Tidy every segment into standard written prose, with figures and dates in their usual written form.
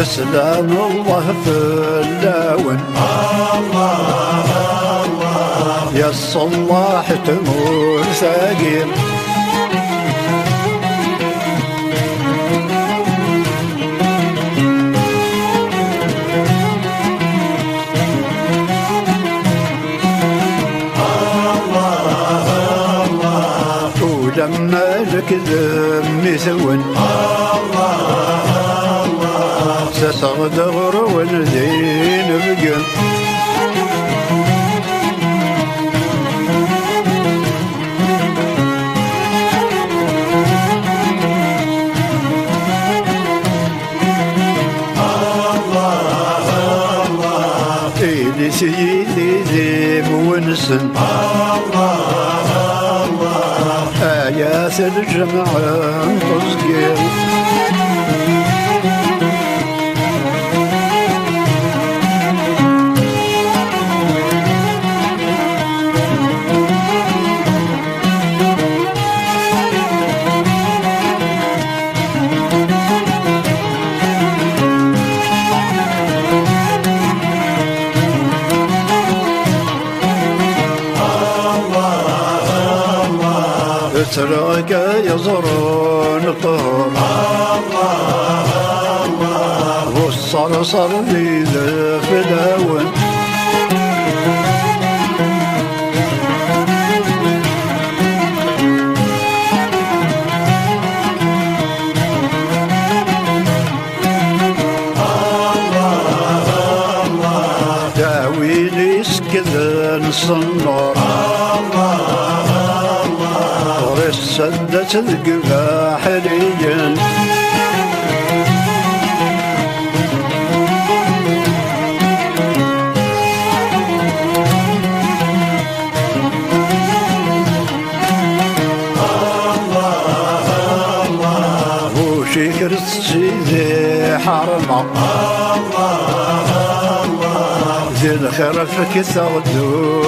تسلم الله في اللون يا الصلاح تمور ثقيل ولما لك ذمي ثون ستغدغر والدين بقل إيدي سيدي ذيب ونسن آيات الجمع تصقيل تراك يزرون طهر والصرصر ذي ذف داون داوي لي سكذن صنور سدت القفا حريا وشكر السيدي حرمه ذي الخير فكسر الدور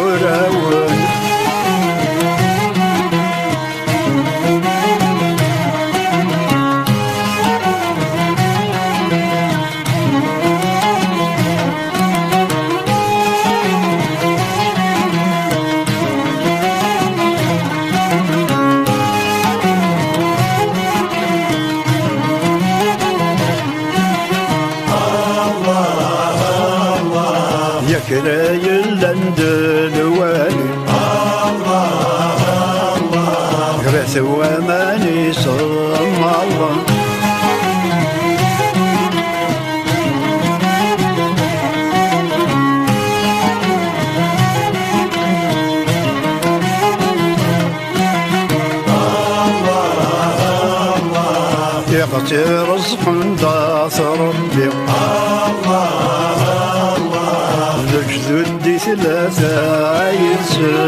كراي اللندن والي غرس وماني صم الله يقتي رزق داثر ربي جدي ثلاثة عيسى